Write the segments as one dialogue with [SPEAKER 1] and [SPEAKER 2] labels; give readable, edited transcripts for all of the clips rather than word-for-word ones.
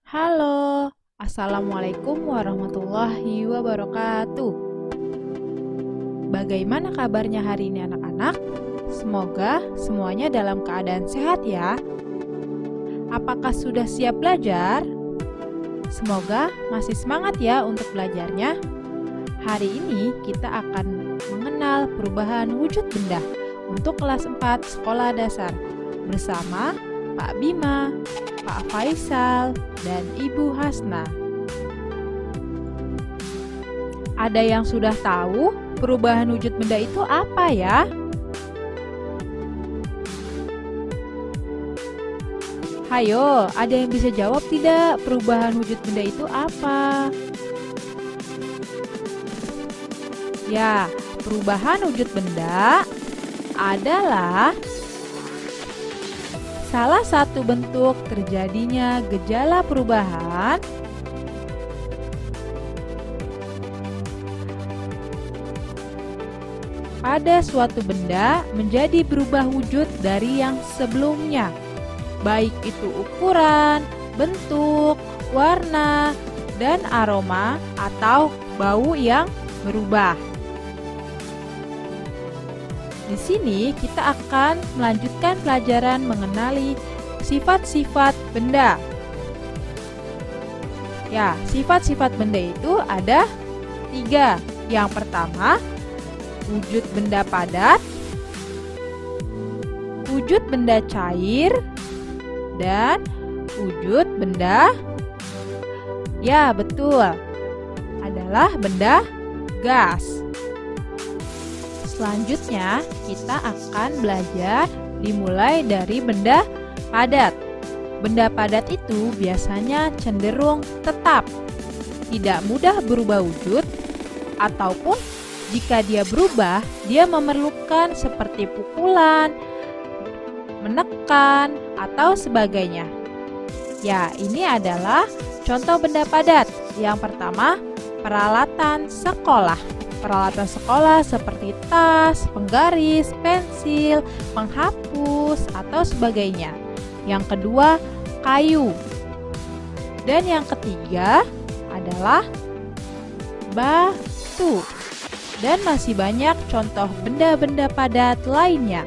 [SPEAKER 1] Halo, Assalamualaikum warahmatullahi wabarakatuh. Bagaimana kabarnya hari ini anak-anak? Semoga semuanya dalam keadaan sehat ya. Apakah sudah siap belajar? Semoga masih semangat ya untuk belajarnya. Hari ini kita akan mengenal perubahan wujud benda untuk kelas 4 sekolah dasar bersama Pak Bima, Pak Faisal, dan Ibu Hasna. Ada yang sudah tahu perubahan wujud benda itu apa ya? Hayo, ada yang bisa jawab tidak? Perubahan wujud benda itu apa? Ya, perubahan wujud benda adalah salah satu bentuk terjadinya gejala perubahan pada suatu benda menjadi berubah wujud dari yang sebelumnya, baik itu ukuran, bentuk, warna, dan aroma atau bau yang berubah. Di sini kita akan melanjutkan pelajaran mengenali sifat-sifat benda. Ya, sifat-sifat benda itu ada 3. Yang pertama, wujud benda padat, wujud benda cair, dan wujud benda, ya betul, adalah benda gas. Selanjutnya, kita akan belajar dimulai dari benda padat. Benda padat itu biasanya cenderung tetap, tidak mudah berubah wujud, ataupun jika dia berubah, dia memerlukan seperti pukulan, menekan, atau sebagainya. Ya, ini adalah contoh benda padat. Yang pertama, peralatan sekolah. Peralatan sekolah seperti tas, penggaris, pensil, penghapus, atau sebagainya. Yang kedua, kayu. Dan yang ketiga adalah batu. Dan masih banyak contoh benda-benda padat lainnya.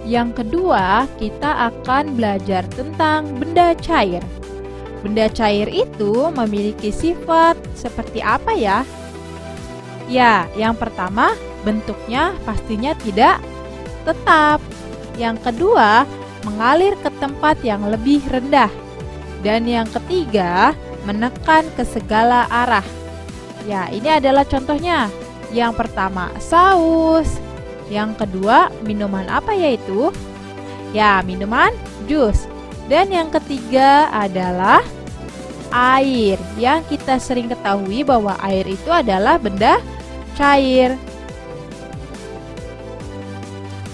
[SPEAKER 1] Yang kedua, kita akan belajar tentang benda cair. Benda cair itu memiliki sifat seperti apa ya? Ya, yang pertama, bentuknya pastinya tidak tetap. Yang kedua, mengalir ke tempat yang lebih rendah. Dan yang ketiga, menekan ke segala arah. Ya, ini adalah contohnya. Yang pertama, saus. Yang kedua, minuman apa yaitu? Ya, minuman jus. Dan yang ketiga adalah air. Yang kita sering ketahui bahwa air itu adalah benda cair.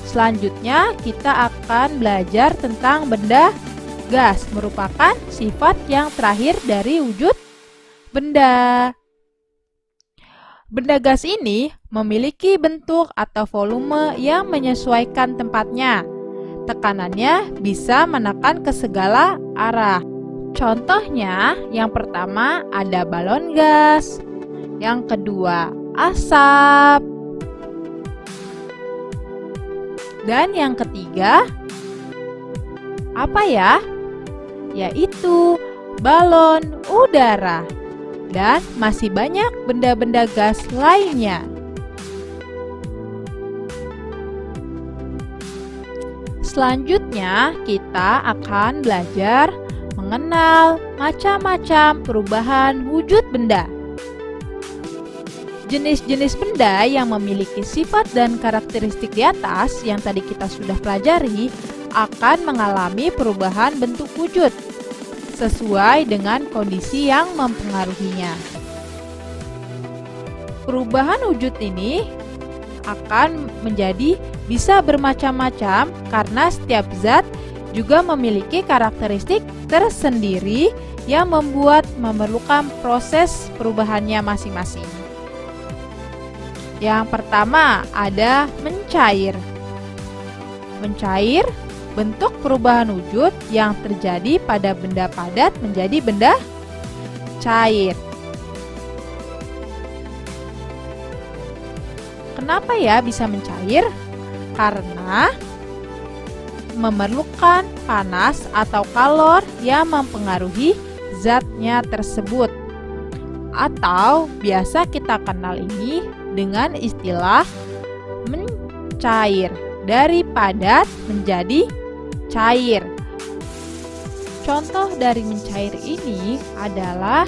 [SPEAKER 1] Selanjutnya kita akan belajar tentang benda gas, merupakan sifat yang terakhir dari wujud benda. Benda gas ini memiliki bentuk atau volume yang menyesuaikan tempatnya. Tekanannya bisa menekan ke segala arah. Contohnya, yang pertama ada balon gas, yang kedua asap, dan yang ketiga apa ya? Yaitu balon udara. Dan masih banyak benda-benda gas lainnya. Selanjutnya kita akan belajar mengenal macam-macam perubahan wujud benda. Jenis-jenis benda yang memiliki sifat dan karakteristik di atas yang tadi kita sudah pelajari akan mengalami perubahan bentuk wujud sesuai dengan kondisi yang mempengaruhinya. Perubahan wujud ini akan menjadi bisa bermacam-macam karena setiap zat juga memiliki karakteristik tersendiri yang membuat memerlukan proses perubahannya masing-masing. Yang pertama ada mencair. Mencair bentuk perubahan wujud yang terjadi pada benda padat menjadi benda cair. Kenapa ya bisa mencair? Karena memerlukan panas atau kalor yang mempengaruhi zatnya tersebut. Atau biasa kita kenal ini dengan istilah mencair, dari padat menjadi cair. Contoh dari mencair ini adalah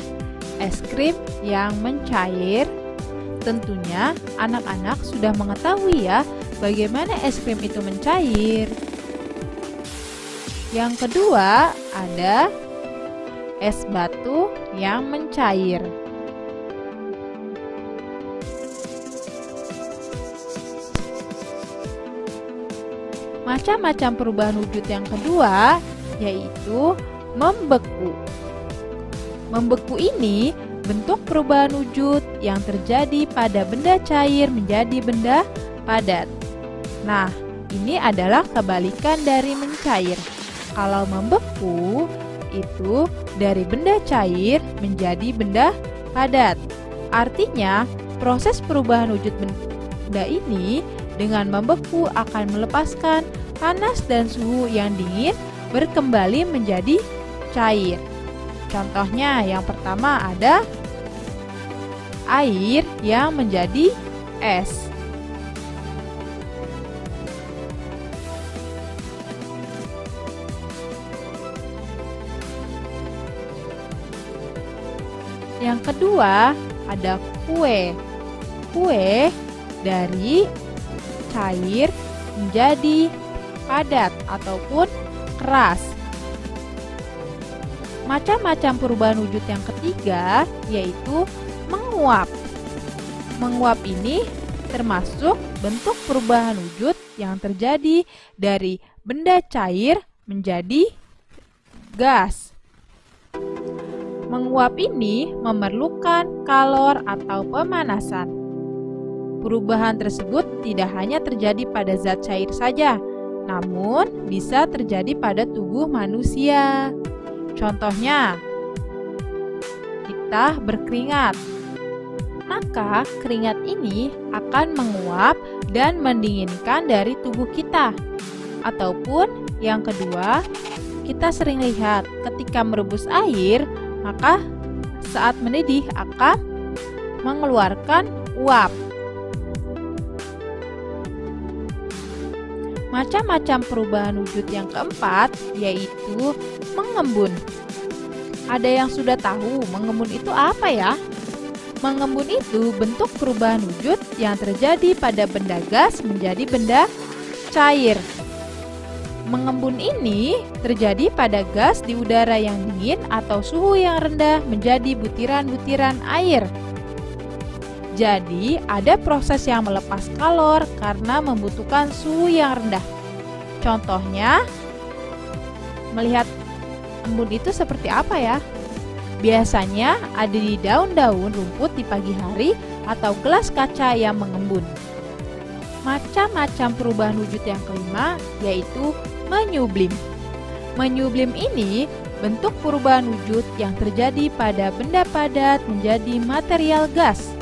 [SPEAKER 1] es krim yang mencair. Tentunya anak-anak sudah mengetahui ya bagaimana es krim itu mencair. Yang kedua ada es batu yang mencair. Macam-macam perubahan wujud yang kedua yaitu membeku. Membeku ini bentuk perubahan wujud yang terjadi pada benda cair menjadi benda padat. Nah, ini adalah kebalikan dari mencair. Kalau membeku itu dari benda cair menjadi benda padat. Artinya, proses perubahan wujud benda ini dengan membeku akan melepaskan panas dan suhu yang dingin berkembali menjadi cair. Contohnya yang pertama ada air yang menjadi es. Yang kedua ada kue. Kue dari cair menjadi padat ataupun keras. Macam-macam perubahan wujud yang ketiga yaitu menguap. Menguap ini termasuk bentuk perubahan wujud yang terjadi dari benda cair menjadi gas. Menguap ini memerlukan kalor atau pemanasan. Perubahan tersebut tidak hanya terjadi pada zat cair saja, namun bisa terjadi pada tubuh manusia. Contohnya, kita berkeringat. Maka keringat ini akan menguap dan mendinginkan dari tubuh kita. Ataupun yang kedua, kita sering lihat ketika merebus air, maka saat mendidih akan mengeluarkan uap. Macam-macam perubahan wujud yang keempat yaitu mengembun. Ada yang sudah tahu mengembun itu apa ya? Mengembun itu bentuk perubahan wujud yang terjadi pada benda gas menjadi benda cair. Mengembun ini terjadi pada gas di udara yang dingin atau suhu yang rendah menjadi butiran-butiran air. Jadi, ada proses yang melepas kalor karena membutuhkan suhu yang rendah. Contohnya, melihat embun itu seperti apa ya? Biasanya ada di daun-daun rumput di pagi hari atau gelas kaca yang mengembun. Macam-macam perubahan wujud yang kelima yaitu menyublim. Menyublim ini bentuk perubahan wujud yang terjadi pada benda padat menjadi material gas.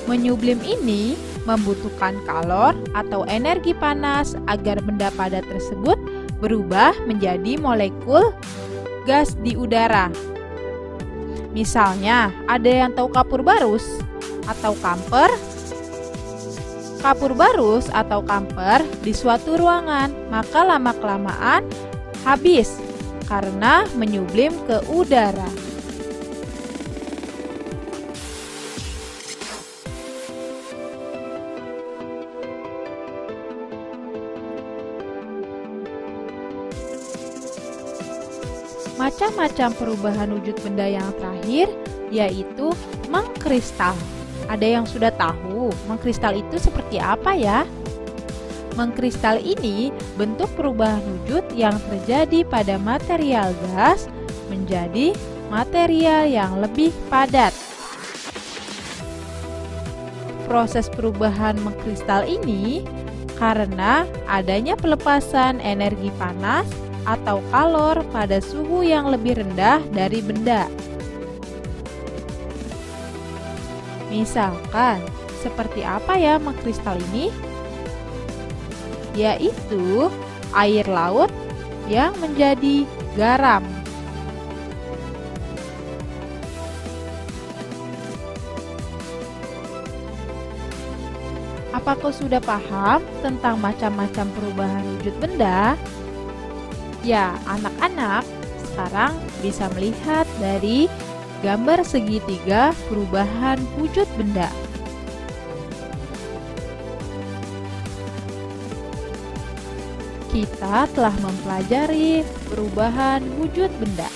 [SPEAKER 1] Menyublim ini membutuhkan kalor atau energi panas agar benda padat tersebut berubah menjadi molekul gas di udara. Misalnya, ada yang tahu kapur barus atau kamper? Kapur barus atau kamper di suatu ruangan, maka lama-kelamaan habis karena menyublim ke udara. Macam-macam perubahan wujud benda yang terakhir yaitu mengkristal. Ada yang sudah tahu mengkristal itu seperti apa ya? Mengkristal ini bentuk perubahan wujud yang terjadi pada material gas menjadi material yang lebih padat. Proses perubahan mengkristal ini karena adanya pelepasan energi panas atau kalor pada suhu yang lebih rendah dari benda. Misalkan, seperti apa ya mengkristal ini? Yaitu air laut yang menjadi garam. Apakah sudah paham tentang macam-macam perubahan wujud benda? Ya, anak-anak sekarang bisa melihat dari gambar segitiga perubahan wujud benda. Kita telah mempelajari perubahan wujud benda.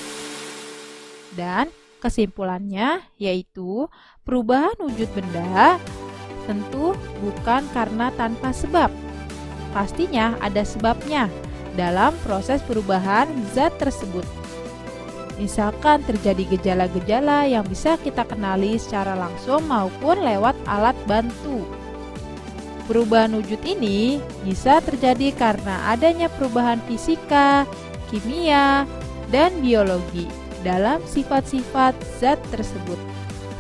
[SPEAKER 1] Dan kesimpulannya yaitu perubahan wujud benda tentu bukan karena tanpa sebab. Pastinya ada sebabnya dalam proses perubahan zat tersebut. Misalkan terjadi gejala-gejala yang bisa kita kenali secara langsung maupun lewat alat bantu. Perubahan wujud ini bisa terjadi karena adanya perubahan fisika, kimia, dan biologi dalam sifat-sifat zat tersebut.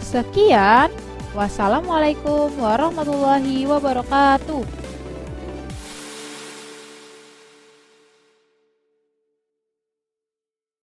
[SPEAKER 1] Sekian. Wassalamualaikum warahmatullahi wabarakatuh.